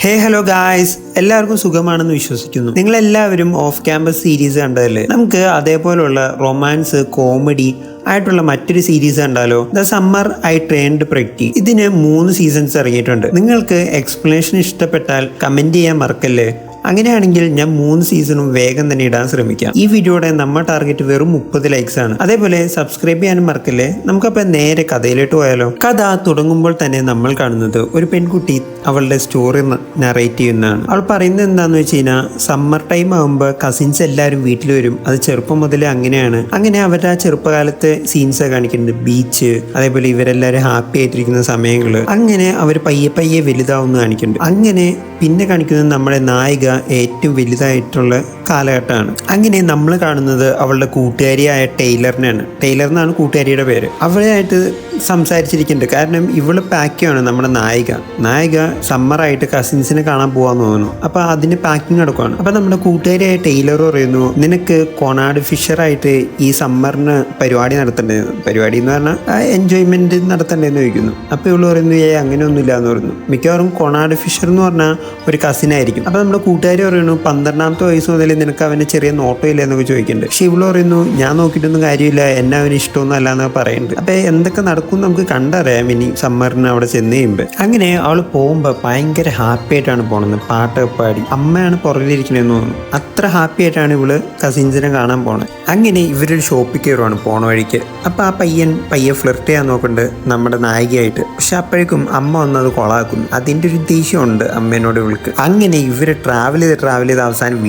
Hello guys, എല്ലാവർക്കും സുഖമാണെന്ന് വിശ്വസിക്കുന്നു. നിങ്ങൾ എല്ലാവരും ഓഫ് ക്യാമ്പസ് സീരീസ് കണ്ടതല്ലേ? നമുക്ക് അതേപോലുള്ള റൊമാൻസ്, കോമഡി ആയിട്ടുള്ള മറ്റൊരു സീരീസ് കണ്ടാലോ? The summer I trained pretty. ഇതിന് 3 സീസൺസ് ഇറങ്ങിയിട്ടുണ്ട്. നിങ്ങൾക്ക് എക്സ്പ്ലനേഷൻ ഇഷ്ടപ്പെട്ടാൽ കമന്റ് ചെയ്യാൻ മറക്കല്ലേ. അങ്ങനെയാണെങ്കിൽ ഞാൻ 3 സീസണും വേഗം തന്നെ ഇടാൻ ശ്രമിക്കാം. ഈ വീഡിയോയുടെ നമ്മുടെ ടാർഗറ്റ് വെറും 30 ലൈക്സ് ആണ്. അതേപോലെ സബ്സ്ക്രൈബ് ചെയ്യാനും മറക്കല്ലേ. നമുക്കപ്പോൾ നേരെ കഥയിലോട്ട് പോയാലോ? കഥ തുടങ്ങുമ്പോൾ തന്നെ നമ്മൾ കാണുന്നത് ഒരു പെൺകുട്ടി അവളുടെ സ്റ്റോറി നറേറ്റ് ചെയ്യുന്നതാണ്. അവൾ പറയുന്നത് എന്താന്ന് വെച്ച് കഴിഞ്ഞാൽ, സമ്മർ ടൈം ആകുമ്പോൾ കസിൻസ് എല്ലാവരും വീട്ടിൽ വരും. അത് ചെറുപ്പം മുതലേ അങ്ങനെയാണ്. അങ്ങനെ അവരുടെ ആ ചെറുപ്പകാലത്തെ സീൻസ് കാണിക്കുന്നുണ്ട്. ബീച്ച്, അതേപോലെ ഇവരെല്ലാവരും ഹാപ്പി ആയിട്ടിരിക്കുന്ന സമയങ്ങൾ. അങ്ങനെ അവർ പയ്യെ പയ്യെ വലുതാവുന്ന കാണിക്കുന്നുണ്ട്. അങ്ങനെ പിന്നെ കാണിക്കുന്നത് നമ്മുടെ നായിക ഏറ്റവും വലുതായിട്ടുള്ള കാലഘട്ടമാണ്. അങ്ങനെ നമ്മൾ കാണുന്നത് അവളുടെ കൂട്ടുകാരിയായ ടൈലറിനെയാണ്. ടൈലർ എന്നാണ് കൂട്ടുകാരിയുടെ പേര്. അവളായിട്ട് സംസാരിച്ചിരിക്കുന്നുണ്ട്. കാരണം ഇവള് പാക്കിയാണ് നമ്മുടെ നായിക സമ്മറായിട്ട് കസിൻസിനെ കാണാൻ പോകാന്ന് തോന്നുന്നു. അപ്പൊ അതിന് പാക്കിങ് നടക്കുവാണ്. അപ്പൊ നമ്മുടെ കൂട്ടുകാരിയായ ടൈലർ പറയുന്നു, നിനക്ക് കൊണാർഡ് ഫിഷറായിട്ട് ഈ സമ്മറിന് പരിപാടി നടത്തേണ്ടത്. പരിപാടി എന്ന് പറഞ്ഞാൽ എൻജോയ്മെന്റ് നടത്തേണ്ടതെന്ന് ചോദിക്കുന്നു. അപ്പൊ ഇവള് പറയുന്നു, അങ്ങനെ ഒന്നുമില്ല എന്ന് പറയുന്നു. മിക്കവാറും കൊണാർഡ് ഫിഷർ എന്ന് പറഞ്ഞാൽ ഒരു കസിൻ ആയിരിക്കും. അപ്പൊ നമ്മുടെ കൂട്ടുകാരി പറയുന്നു, 12ാമത്തെ വയസ്സ് മുതൽ നിനക്ക് അവന് ചെറിയ നോട്ടമില്ല എന്നൊക്കെ ചോദിക്കുന്നുണ്ട്. പക്ഷെ ഇവള് പറയുന്നു, ഞാൻ നോക്കിയിട്ടൊന്നും കാര്യമില്ല, എന്നെ അവന് ഇഷ്ടമൊന്നും അല്ല എന്നൊക്കെ പറയുന്നുണ്ട്. അപ്പൊ എന്തൊക്കെ നടക്കും നമുക്ക് കണ്ടറിയാം ഇനി സമ്മറിന് അവിടെ ചെന്ന് കഴിയുമ്പോൾ. അങ്ങനെ അവൾ പോകുമ്പോൾ ഭയങ്കര ഹാപ്പി ആയിട്ടാണ് പോണത്. പാട്ടൊക്കെ പാടി അമ്മയാണ് പുറകിലിരിക്കണെന്ന് തോന്നുന്നു. അത്ര ഹാപ്പി ആയിട്ടാണ് ഇവള് കസിൻസിനെ കാണാൻ പോണത്. അങ്ങനെ ഇവരൊരു ഷോപ്പിൽ കയറുവാണ് പോണ വഴിക്ക്. അപ്പൊ ആ പയ്യെ ഫ്ലിർട്ട് ചെയ്യാൻ നോക്കുന്നുണ്ട് നമ്മുടെ നായികയായിട്ട്. പക്ഷെ അപ്പോഴേക്കും അമ്മ വന്നത് കൊളാക്കുന്നു. അതിന്റെ ഒരു ദേഷ്യമുണ്ട് അമ്മേനോട് ഇവൾക്ക്. അങ്ങനെ ഇവര് ട്രാവൽ ചെയ്ത് അവസാനം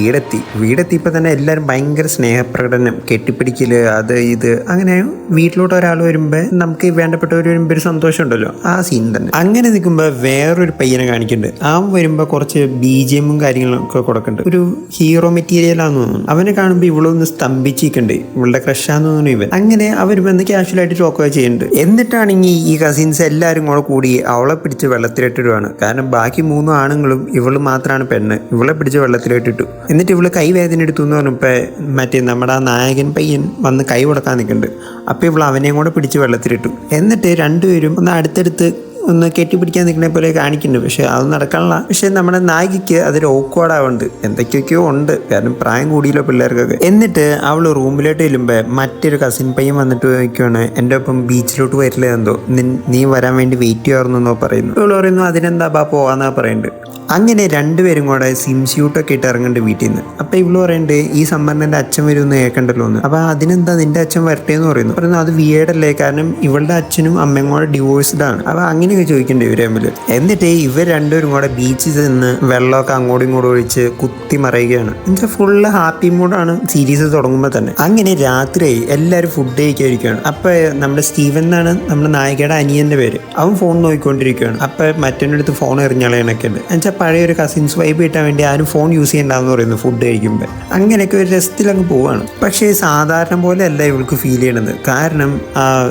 വീടെത്തിയപ്പോൾ തന്നെ എല്ലാവരും ഭയങ്കര സ്നേഹപ്രകടനം, കെട്ടിപ്പിടിക്കല്, അത് ഇത്. അങ്ങനെ വീട്ടിലോട്ട് ഒരാൾ വരുമ്പോൾ നമുക്ക് വേണ്ടപ്പെട്ടവർ വരുമ്പോൾ ഒരു സന്തോഷം ഉണ്ടല്ലോ, ആ സീൻ തന്നെ. അങ്ങനെ നിൽക്കുമ്പോൾ വേറൊരു പയ്യനെ കാണിക്കുന്നുണ്ട്. അവൻ വരുമ്പോൾ കുറച്ച് BGM കാര്യങ്ങളൊക്കെ കൊടുക്കുന്നുണ്ട്. ഒരു ഹീറോ മെറ്റീരിയലാന്ന് തോന്നുന്നു. അവനെ കാണുമ്പോൾ ഇവളൊന്ന് സ്തംഭിച്ചിട്ടുണ്ട്. ഇവളുടെ ക്രഷാന്ന് തോന്നുന്നു ഇവൻ. അങ്ങനെ അവർ വന്ന് കാഷ്വലായിട്ട് ടോക്കൊക്കെ ചെയ്യുന്നുണ്ട്. എന്നിട്ടാണെങ്കിൽ ഈ കസിൻസ് എല്ലാവരും കൂടി അവളെ പിടിച്ച് വെള്ളത്തിലിട്ടിടുവാണ്. കാരണം ബാക്കി 3 ആണുങ്ങളും ഇവള് മാത്രമാണ് പെണ്ണ്. ഇവളെ പിടിച്ച് വെള്ളത്തിലിട്ടിട്ടു. എന്നിട്ട് ഇവള് കൈ വേദന എടുത്തു എന്ന് പറഞ്ഞപ്പോൾ മറ്റേ നമ്മുടെ ആ നായകൻ പയ്യൻ വന്ന് കൈ കൊടുക്കാൻ നിൽക്കുന്നുണ്ട്. അപ്പോൾ ഇവൾ അവനെയും കൂടെ പിടിച്ച് വെള്ളത്തിലിട്ടു. എന്നിട്ട് രണ്ടുപേരും ഒന്ന് അടുത്തടുത്ത് ഒന്ന് കെട്ടിപ്പിടിക്കാൻ നിൽക്കുന്ന പോലെ കാണിക്കുന്നുണ്ട്. പക്ഷെ അത് നടക്കാനുള്ള. പക്ഷെ നമ്മുടെ നായികയ്ക്ക് അതൊരു ഓക്വേർഡാവുന്നുണ്ട്. എന്തൊക്കെയൊക്കെയോ ഉണ്ട്. കാരണം പ്രായം കൂടിയല്ലോ പിള്ളേർക്കൊക്കെ. എന്നിട്ട് അവൾ റൂമിലോട്ട് ചെല്ലുമ്പോൾ മറ്റൊരു കസിൻ പയ്യൻ വന്നിട്ട് ചോദിക്കുവാണ്, എൻ്റെ ഒപ്പം ബീച്ചിലോട്ട് വരില്ല എന്തോ, നീ വരാൻ വേണ്ടി വെയിറ്റ് ചെയ്യാറുന്നോ പറയുന്നു. ഇവൾ പറയുന്നു, അതിനെന്താ പോവാന്നാ പറയുന്നുണ്ട്. അങ്ങനെ രണ്ടുപേരും കൂടെ സ്യൂട്ടൊക്കെ ഇട്ട് ഇറങ്ങുന്നുണ്ട് വീട്ടിൽ നിന്ന്. അപ്പം ഇവള് പറയുന്നുണ്ട്, ഈ സമ്മറിന് എൻ്റെ അച്ഛൻ വരുമെന്ന് കേൾക്കണ്ടല്ലോ എന്ന്. അപ്പം അതിനെന്താ നിൻ്റെ അച്ഛൻ വരട്ടെ എന്ന് പറയുന്നു. അത് വിയേഡല്ലേ, കാരണം ഇവളുടെ അച്ഛനും അമ്മയും കൂടെ ഡിവോഴ്സ്ഡ് ആണ്. അപ്പം അങ്ങനെയൊക്കെ ചോദിക്കണ്ടേ ഇവർ തമ്മിൽ. എന്നിട്ട് ഇവർ രണ്ടുപേരും കൂടെ ബീച്ചിൽ നിന്ന് വെള്ളമൊക്കെ അങ്ങോട്ടും ഇങ്ങോട്ടും ഒഴിച്ച് കുത്തി മറയുകയാണ്. എന്നുവെച്ചാൽ ഫുള്ള് ഹാപ്പി മൂഡാണ് സീരീസ് തുടങ്ങുമ്പോൾ തന്നെ. അങ്ങനെ രാത്രി എല്ലാവരും ഫുഡ് കഴിക്കാതിരിക്കുകയാണ്. അപ്പം നമ്മുടെ സ്റ്റീവൻ എന്നാണ് നമ്മുടെ നായികയുടെ അനിയൻ്റെ പേര്. അവൻ ഫോൺ നോക്കിക്കൊണ്ടിരിക്കുകയാണ്. അപ്പം മറ്റൊരിടത്ത് ഫോൺ എറിഞ്ഞളയണൊക്കെ ഉണ്ട്. എന്നുവെച്ചാൽ പഴയ ഒരു കസിൻസ് വൈബ് കിട്ടാൻ വേണ്ടി ആരും ഫോൺ യൂസ് ചെയ്യണ്ടെന്ന് പറയുന്നു ഫുഡ് കഴിക്കുമ്പോൾ. അങ്ങനെയൊക്കെ ഒരു രസത്തിൽ അങ്ങ് പോവാണ്. പക്ഷേ സാധാരണ പോലെ അല്ല ഇവൾക്ക് ഫീൽ ചെയ്യണത്. കാരണം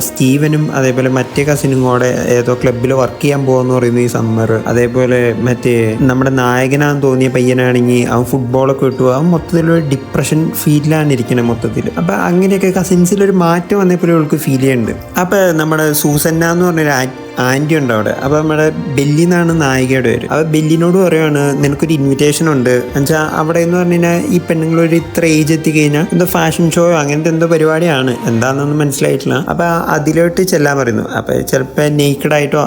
സ്റ്റീവനും അതേപോലെ മറ്റേ കസിനും കൂടെ ഏതോ ക്ലബ്ബിൽ വർക്ക് ചെയ്യാൻ പോകുമെന്ന് പറയുന്നു ഈ സമ്മർ. അതേപോലെ മറ്റേ നമ്മുടെ നായകനാന്ന് തോന്നിയ പയ്യനാണെങ്കിൽ അവൻ ഫുട്ബോളൊക്കെ വിട്ടു. അവൻ മൊത്തത്തിലൊരു ഡിപ്രഷൻ ഫീലിലാണ് ഇരിക്കുന്നത് മൊത്തത്തിൽ. അപ്പം അങ്ങനെയൊക്കെ കസിൻസിലൊരു മാറ്റം വന്നപ്പോൾ ഇവൾക്ക് ഫീൽ ചെയ്യുന്നുണ്ട്. അപ്പം നമ്മുടെ സൂസന്ന എന്ന് പറഞ്ഞൊരു ആൻറ്റി ഉണ്ട് അവിടെ. അപ്പോൾ നമ്മുടെ ബെല്ലി എന്നാണ് നായികയുടെ പേര്. അപ്പോൾ ബെല്ലിനോട് പറയുവാണ്, നിനക്കൊരു ഇൻവിറ്റേഷൻ ഉണ്ട്. എന്നുവെച്ചാൽ അവിടെ എന്ന് പറഞ്ഞു കഴിഞ്ഞാൽ ഈ പെണ്ണുങ്ങളൊരു ഇത്ര ഏജ് എത്തിക്കഴിഞ്ഞാൽ എന്തോ ഫാഷൻ ഷോ അങ്ങനത്തെ എന്തോ പരിപാടിയാണ്, എന്താണെന്നൊന്നും മനസ്സിലായിട്ടില്ല. അപ്പോൾ അതിലോട്ട് ചെല്ലാൻ പറയുന്നു. അപ്പോൾ ചിലപ്പോൾ നേക്കഡ് ആയിട്ടോ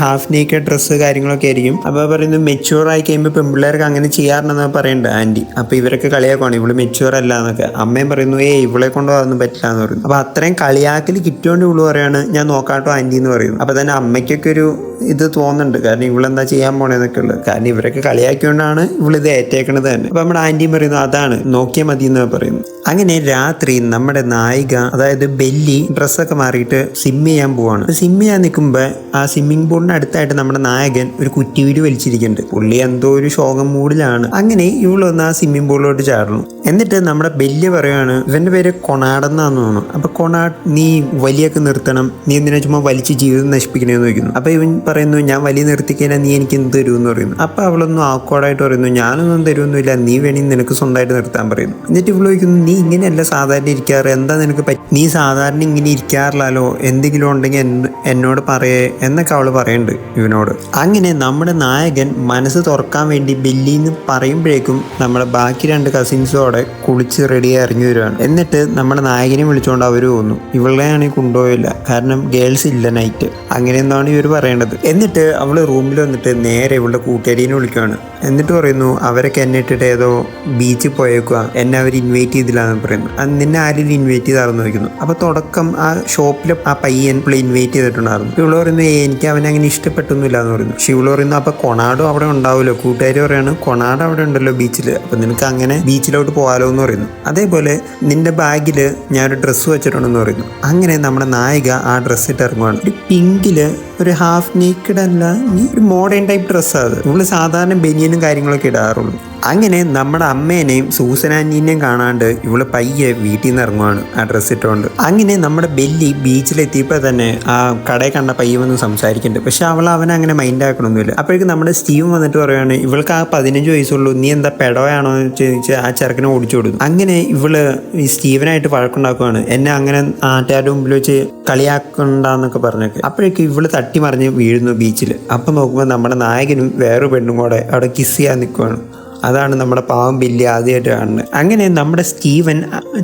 ഹാഫ് നേക്കഡ് ഡ്രസ്സ് കാര്യങ്ങളൊക്കെ ആയിരിക്കും. അപ്പോൾ പറയുന്നു, മെച്യൂർ ആയി കഴിയുമ്പോൾ പെൺപിള്ളേർക്ക് അങ്ങനെ ചെയ്യാറുണ്ടെന്ന് പറയുന്നുണ്ട് ആൻറ്റി. അപ്പോൾ ഇവരൊക്കെ കളിയാക്കുവാണ്, ഇവള് മെച്യൂർ അല്ല എന്നൊക്കെ. അമ്മയും പറയുന്നു, ഇവളെ കൊണ്ടോ അതൊന്നും പറ്റില്ല എന്ന് പറയുന്നു. അപ്പോൾ അത്രയും കളിയാക്കൽ കിട്ടിയോണ്ട് ഇവള് പറയാണ്, ഞാൻ നോക്കാട്ടോ ആൻറ്റി എന്ന് പറയുന്നു. അപ്പോൾ തന്നെ അമ്മയ്ക്കൊക്കെ ഒരു ഇത് തോന്നുന്നുണ്ട്, കാരണം ഇവളെന്താ ചെയ്യാൻ പോണേന്നൊക്കെ ഉള്ളത്. കാരണം ഇവരൊക്കെ കളിയാക്കിയോണ്ടാണ് ഇവളിത് ഏറ്റേക്കണത് തന്നെ. അപ്പൊ നമ്മുടെ ആന്റിയും പറയുന്നു, അതാണ് നോക്കിയാൽ മതി എന്ന് പറയുന്നു. അങ്ങനെ രാത്രി നമ്മുടെ നായിക, അതായത് ബെല്ലി, ഡ്രസ്സൊക്കെ മാറിയിട്ട് സ്വിം ചെയ്യാൻ പോവാണ്. സ്വിം ചെയ്യാൻ നിൽക്കുമ്പോൾ ആ സ്വിമ്മിംഗ് പൂളിന് അടുത്തായിട്ട് നമ്മുടെ നായകൻ ഒരു കുറ്റിവീട് വലിച്ചിരിക്കുന്നുണ്ട്. പുള്ളി എന്തോ ഒരു ശോകം മൂഡിലാണ്. അങ്ങനെ ഇവളൊന്ന് ആ സ്വിമ്മിംഗ് പൂളിലോട്ട് ചാടുന്നു. എന്നിട്ട് നമ്മുടെ ബെല്ലി പറയുകയാണ്, ഇവന്റെ പേര് കൊണാടെന്നാന്ന് തോന്നുന്നു. അപ്പൊ കൊണാഡ്, നീ വലിയൊക്കെ നിർത്തണം, നീ എന്തിനാ ചുമ്മാ വലിച്ച് ജീവിതം നശിപ്പിക്കണേന്ന് എന്ന് ചോദിക്കുന്നു. അപ്പോൾ ഇവൻ പറയുന്നു ഞാൻ വലി നിർത്തിക്കഴിഞ്ഞാൽ നീ എനിക്ക് എന്ത് തരുമെന്ന് പറയുന്നു. അപ്പോൾ അവളൊന്നും ആക്വാർഡായിട്ട് പറയുന്നു ഞാനൊന്നും തരുമൊന്നുമില്ല, നീ വേണമെങ്കിൽ നിനക്ക് സ്വന്തമായിട്ട് നിർത്താൻ പറയുന്നു. എന്നിട്ട് ഇവള് ചോദിക്കുന്നു നീ ഇങ്ങനെയല്ല സാധാരണ ഇരിക്കാറ്, എന്താ നിനക്ക് നീ സാധാരണ ഇങ്ങനെ ഇരിക്കാറില്ലല്ലോ, എന്തെങ്കിലും ഉണ്ടെങ്കിൽ എന്നോട് പറയേ എന്നൊക്കെ അവള് പറയുന്നുണ്ട് ഇവനോട്. അങ്ങനെ നമ്മുടെ നായകൻ മനസ്സ് തുറക്കാൻ വേണ്ടി ബെല്ലിന്ന് പറയുമ്പോഴേക്കും നമ്മുടെ ബാക്കി 2 കസിൻസോടെ കുളിച്ച് റെഡിയായി ഇറങ്ങി വരുവാണ്. എന്നിട്ട് നമ്മുടെ നായകനെ വിളിച്ചുകൊണ്ട് അവർ തോന്നുന്നു ഇവളെയാണെങ്കിൽ കൊണ്ടുപോയില്ല, കാരണം ഗേൾസ് ഇല്ല നൈറ്റ്, അങ്ങനെ എന്താണ് ഇവർ പറയേണ്ടത്. എന്നിട്ട് അവള് റൂമിൽ വന്നിട്ട് നേരെ ഇവളുടെ കൂട്ടുകാരീനെ വിളിക്കുകയാണ്. എന്നിട്ട് പറയുന്നു അവരൊക്കെ എന്നെ ഇട്ടിട്ട് ഏതോ ബീച്ചിൽ പോയേക്കുക, എന്നെ അവർ ഇൻവൈറ്റ് ചെയ്തില്ല എന്ന് പറയുന്നു. നിന്നെ ആരും ഇൻവൈറ്റ് ചെയ്താണെന്ന് ചോദിക്കുന്നു. അപ്പോൾ തുടക്കം ആ ഷോപ്പിൽ ആ പയ്യൻ ഇപ്പോൾ ഇൻവൈറ്റ് ചെയ്തിട്ടുണ്ടായിരുന്നു. ഇവള് പറയുന്നു എനിക്ക് അവനെ അങ്ങനെ ഇഷ്ടപ്പെട്ടൊന്നുമില്ല എന്ന് പറയുന്നു. ഇവള് പറയുന്നു അപ്പോൾ കൊണാഡോ അവിടെ ഉണ്ടാവുമല്ലോ. കൂട്ടുകാരി പറയാണ് കൊണാഡോ അവിടെ ഉണ്ടല്ലോ ബീച്ചിൽ, അപ്പം നിനക്ക് അങ്ങനെ ബീച്ചിലോട്ട് പോകാലോ എന്ന് പറയുന്നു. അതേപോലെ നിന്റെ ബാഗിൽ ഞാനൊരു ഡ്രസ്സ് വെച്ചിട്ടുണ്ടെന്ന് പറയുന്നു. അങ്ങനെ നമ്മുടെ നായിക ആ ഡ്രസ്സ് ഇട്ട് ഇറങ്ങുവാണ്. ഒരു പിങ്കില് ഒരു ഹാഫ് നേക്കഡ് അല്ല, ഒരു മോഡേൺ ടൈപ്പ് ഡ്രസ്സാണ് അത്. ഇവള് സാധാരണ ബനിയനും കാര്യങ്ങളൊക്കെ ഇടാറുള്ളൂ. അങ്ങനെ നമ്മുടെ അമ്മേനെയും സൂസൻ ആന്റീനെയും കാണാണ്ട് ഇവള് പയ്യെ വീട്ടിൽ നിന്ന് ഇറങ്ങുവാണ് ആ ഡ്രസ്സ് ഇട്ടുകൊണ്ട്. അങ്ങനെ നമ്മുടെ ബെല്ലി ബീച്ചിലെത്തിയപ്പോൾ തന്നെ ആ കടയിൽ കണ്ട പയ്യെ വന്ന് സംസാരിക്കുന്നുണ്ട്. പക്ഷെ അവനെ അങ്ങനെ മൈൻഡ് ആക്കണമൊന്നുമില്ല. അപ്പോഴേക്കും നമ്മുടെ സ്റ്റീവ് വന്നിട്ട് പറയുകയാണ് ഇവൾക്ക് ആ 15 വയസ്സുള്ളൂ, നീ എന്താ പെടോയാണോ എന്ന് ചോദിച്ച് ആ ചെറുക്കനെ ഓടിച്ചു കൊടുക്കും. അങ്ങനെ ഇവള് ഈ സ്റ്റീവനായിട്ട് വഴക്കുണ്ടാക്കുവാണ്, എന്നെ അങ്ങനെ ആട്ടുകാരുടെ മുമ്പിൽ വെച്ച് കളിയാക്കണ്ടെന്നൊക്കെ പറഞ്ഞൊക്കെ. അപ്പോഴേക്കും ഇവള് തട്ടിമറിഞ്ഞ് വീഴുന്നു ബീച്ചിൽ. അപ്പം നോക്കുമ്പോൾ നമ്മുടെ നായകനും വേറൊരു പെണ്ണും കൂടെ അവിടെ കിസ് ചെയ്യാൻ നിൽക്കുവാണ്. അതാണ് നമ്മുടെ പാവം ബില്ലി ആദ്യമായിട്ട് കാണുന്നത്. അങ്ങനെ നമ്മുടെ സ്റ്റീവൻ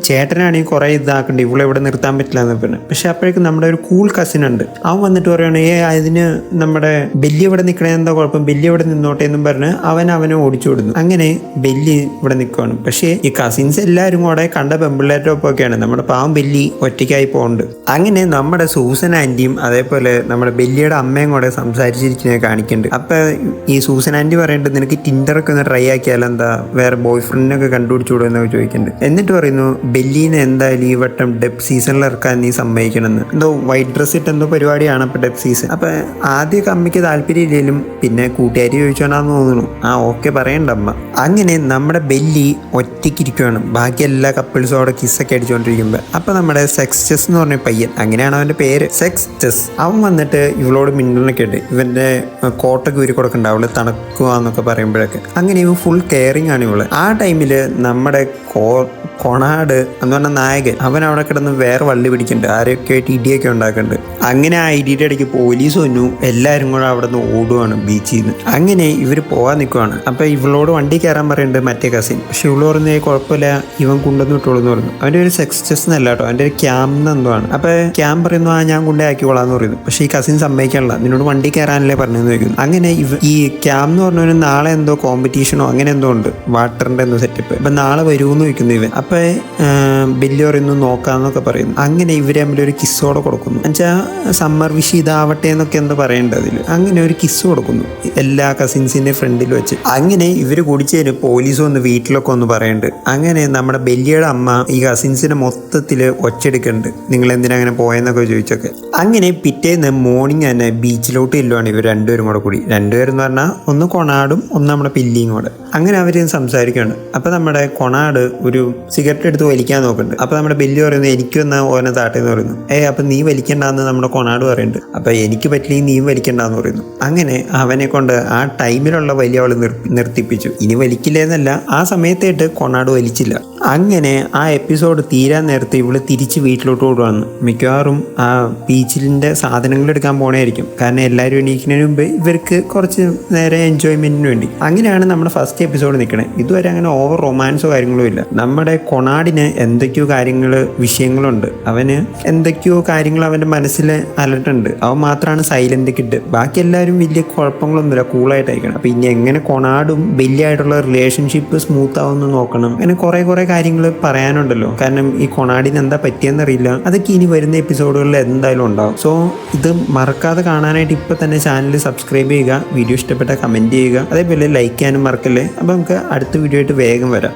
ചേട്ടനാണെങ്കിൽ കുറേ ഇതാക്കണ്ട് ഇവളെ ഇവിടെ നിർത്താൻ പറ്റില്ല എന്ന് പറഞ്ഞു. പക്ഷെ അപ്പോഴേക്കും നമ്മുടെ ഒരു കൂൾ കസിൻ ഉണ്ട്, അവൻ വന്നിട്ട് പറയുകയാണ് അതിന് നമ്മുടെ ബെല്ലി ഇവിടെ നിൽക്കണേ എന്താ കുഴപ്പം, ബെല്ലി ഇവിടെ നിന്നോട്ടെ എന്നും പറഞ്ഞ് അവനെ ഓടിച്ചു വിടുന്നു. അങ്ങനെ ബെല്ലി ഇവിടെ നിൽക്കുവാണ്. പക്ഷേ ഈ കസിൻസ് എല്ലാവരും കൂടെ കണ്ട പെമ്പിള്ളേരുടെ ഒപ്പമൊക്കെയാണ്, നമ്മുടെ പാവം ബെല്ലി ഒറ്റയ്ക്കായി പോകുന്നുണ്ട്. അങ്ങനെ നമ്മുടെ സൂസൻ ആൻറ്റിയും അതേപോലെ നമ്മുടെ ബെല്ലിയുടെ അമ്മയും കൂടെ സംസാരിച്ചിരിക്കുന്നത് കാണിക്കുന്നുണ്ട്. അപ്പം ഈ സൂസൻ ആൻറ്റി പറയുന്നുണ്ട് നിനക്ക് ടിൻഡറൊക്കെ ഒന്ന് ട്രൈ ആക്കി എന്താ വേറെ ബോയ് ഫ്രണ്ടിനൊക്കെ കണ്ടുപിടിച്ചുകൂടും എന്നൊക്കെ ചോദിക്കുന്നുണ്ട്. എന്നിട്ട് പറയുന്നു ബെല്ലീനെ എന്തായാലും ഈ വട്ടം ഡെബ് സീസണിൽ ഇറക്കാൻ നീ സമ്മതിക്കണമെന്ന്. എന്തോ വൈറ്റ് ഡ്രസ് ഇട്ട് എന്തോ പരിപാടിയാണ് ഇപ്പൊ ഡെബ് സീസൺ. അപ്പൊ ആദ്യമൊക്കെ അമ്മയ്ക്ക് താല്പര്യം ഇല്ലെങ്കിലും പിന്നെ കൂട്ടുകാരി ചോദിച്ചോണ്ടാന്ന് തോന്നുന്നു. ഓക്കെ പറയണ്ട അമ്മ. അങ്ങനെ നമ്മുടെ ബെല്ലി ഒറ്റയ്ക്കിരിക്കുകയാണ് ബാക്കി എല്ലാ കപ്പിൾസും അവിടെ കിസ്സൊക്കെ അടിച്ചുകൊണ്ടിരിക്കുമ്പോൾ. അപ്പൊ നമ്മുടെ സെക്സ്റ്റസ് എന്ന് പറഞ്ഞ പയ്യൻ, അങ്ങനെയാണ് അവന്റെ പേര്, സെക്സ്റ്റസ്, അവൻ വന്നിട്ട് ഇവളോട് മിണ്ടണൊക്കെ ഉണ്ട്. ഇവന്റെ കോട്ടൊക്കെ ഊരി കൊടുക്കണ്ട അവള് തണുക്കുവാന്നൊക്കെ പറയുമ്പോഴൊക്കെ. അങ്ങനെ ഇവ ഫുൾ കെയറിങ് ആണ് ഇവള്. ആ ടൈമില് നമ്മുടെ കൊണാട് എന്ന് പറഞ്ഞ നായകൻ അവൻ അവിടെ കിടന്ന് വേറെ വള്ളി പിടിക്കുന്നുണ്ട്, ആരൊക്കെ ആയിട്ട് ഇടിയൊക്കെ ഉണ്ടാക്കുന്നുണ്ട്. അങ്ങനെ ആ ഇടിയുടെ ഇടയ്ക്ക് പോലീസ് വന്നു, എല്ലാവരും കൂടെ അവിടെ നിന്ന് ഓടുവാണ് ബീച്ചിൽ നിന്ന്. അങ്ങനെ ഇവർ പോകാൻ നിൽക്കുവാണ്. അപ്പൊ ഇവളോട് വണ്ടി കയറാൻ പറയുന്നുണ്ട് മറ്റേ കസിൻ. പക്ഷെ ഇവള് പറഞ്ഞ കുഴപ്പമില്ല ഇവൻ കൊണ്ടുവന്ന് വിട്ടോളൂ എന്ന് പറഞ്ഞു. അവൻ്റെ ഒരു സെക്സ്റ്റസ് എന്നല്ല കേട്ടോ, അവൻ്റെ ഒരു ക്യാമ്പ് എന്തോ ആണ്. അപ്പൊ ക്യാമ്പ് പറയുന്നു ഞാൻ കൊണ്ടാക്കിക്കോളാന്ന് പറയുന്നു. പക്ഷെ ഈ കസിൻ സമ്മതിക്കാനുള്ള, നിന്നോട് വണ്ടി കയറാനല്ലേ പറഞ്ഞെന്ന് ചോദിക്കുന്നു. അങ്ങനെ ഈ ക്യാമ്പ് എന്ന് പറഞ്ഞവന് നാളെ എന്തോ കോമ്പറ്റീഷനോ അങ്ങനെ എന്തോ ഉണ്ട്, വാട്ടറിന്റെ എന്തോ സെറ്റപ്പ്. അപ്പൊ നാളെ വരുമെന്ന് ചോദിക്കുന്നു ഇവൻ. അപ്പൊ ബില്ല് പറയുന്നു നോക്കാന്നൊക്കെ പറയുന്നു. അങ്ങനെ ഇവര് തമ്മിൽ ഒരു കിസ്സോടെ കൊടുക്കുന്നു. എന്നുവെച്ചാൽ സമ്മർ വിഷ് ഇതാവട്ടെ എന്നൊക്കെ എന്തോ പറയേണ്ടത് അതിൽ. അങ്ങനെ ഒരു കിസ് കൊടുക്കുന്നു എല്ലാ കസിൻസിന്റെ ഫ്രണ്ടിൽ വെച്ച്. അങ്ങനെ ഇവര് കുടിച്ചതിന് പോലീസ് വന്ന് വീട്ടിലൊക്കെ ഒന്ന് പറയുന്നുണ്ട്. അങ്ങനെ നമ്മുടെ ബെല്ലിയുടെ അമ്മ ഈ കസിൻസിനെ മൊത്തത്തിൽ ഒച്ചെടുക്കുന്നുണ്ട്, നിങ്ങൾ എന്തിനാ അങ്ങനെ പോയെന്നൊക്കെ ചോദിച്ചൊക്കെ. അങ്ങനെ പിറ്റേന്ന് മോർണിംഗ് തന്നെ ബീച്ചിലോട്ട് ഇല്ലുവാണ് ഇവർ രണ്ടുപേരും കൂടി. രണ്ടുപേരും എന്ന് പറഞ്ഞാൽ ഒന്ന് കൊണാടും ഒന്ന് നമ്മുടെ പില്ലിയും കൂടെ. അങ്ങനെ അവർ സംസാരിക്കുകയാണ്. അപ്പൊ നമ്മുടെ കൊണാട് ഒരു സിഗരറ്റ് എടുത്ത് വലിക്കാൻ നോക്കുന്നുണ്ട്. അപ്പൊ നമ്മുടെ ബെല്ലി പറയുന്നത് എനിക്ക് വന്ന ഓനെ താട്ടേന്ന് പറയുന്നു. അപ്പൊ നീ വലിക്കണ്ടെന്ന് നമ്മുടെ കൊണാട് പറയുന്നുണ്ട്. അപ്പൊ എനിക്ക് പറ്റില്ലെങ്കിൽ നീ വലിക്കണ്ടെന്ന് പറയുന്നു. അങ്ങനെ അവനെ കൊണ്ട് ആ ടൈമിലുള്ള വലിയ അവള് നിർത്തിപ്പിച്ചു. ഇനി വലിക്കില്ലേന്നല്ല, ആ സമയത്തായിട്ട് കൊണാട് വലിച്ചില്ല. അങ്ങനെ ആ എപ്പിസോഡ് തീരാൻ നേരത്തെ ഇവള് തിരിച്ച് വീട്ടിലോട്ട് ഓടുവാണ്. മിക്കവാറും ആ ബീച്ചിലിന്റെ സാധനങ്ങൾ എടുക്കാൻ പോണായിരിക്കും, കാരണം എല്ലാവരും എണീക്കുന്നതിന് മുമ്പ് ഇവർക്ക് കുറച്ച് നേരം എൻജോയ്മെന്റിന് വേണ്ടി. അങ്ങനെയാണ് നമ്മുടെ ഫസ്റ്റ് എപ്പിസോഡ് നിൽക്കണേ. ഇതുവരെ അങ്ങനെ ഓവർ റൊമാൻസോ കാര്യങ്ങളോ ഇല്ല. നമ്മുടെ കൊണാടിന് എന്തൊക്കെയോ വിഷയങ്ങളുണ്ട്, അവന് എന്തൊക്കെയോ കാര്യങ്ങൾ അവന്റെ മനസ്സിൽ അലട്ടുണ്ട്. അവൻ മാത്രമാണ് സൈലന്റ് കിഡ്, ബാക്കി എല്ലാവരും വലിയ കുഴപ്പങ്ങളൊന്നുമില്ല, കൂളായിട്ടായിരിക്കണം. അപ്പൊ ഇനി എങ്ങനെ കൊണാടും ബെല്ലിയായിട്ടുള്ള റിലേഷൻഷിപ്പ് സ്മൂത്ത് ആവുമെന്ന് നോക്കണം. അങ്ങനെ കുറെ കാര്യങ്ങൾ പറയാനുണ്ടല്ലോ, കാരണം ഈ കൊണാടിന് എന്താ പറ്റിയെന്നറിയില്ല. അതൊക്കെ ഇനി വരുന്ന എപ്പിസോഡുകളിൽ എന്തായാലും ഉണ്ടാവും. സോ ഇത് മറക്കാതെ കാണാനായിട്ട് ഇപ്പൊ തന്നെ ചാനൽ സബ്സ്ക്രൈബ് ചെയ്യുക, വീഡിയോ ഇഷ്ടപ്പെട്ട കമന്റ് ചെയ്യുക, അതേപോലെ ലൈക്ക് ചെയ്യാനും മറക്കല്ലേ. അപ്പൊ നമുക്ക് അടുത്ത വീഡിയോ ആയിട്ട് വേഗം വരാം.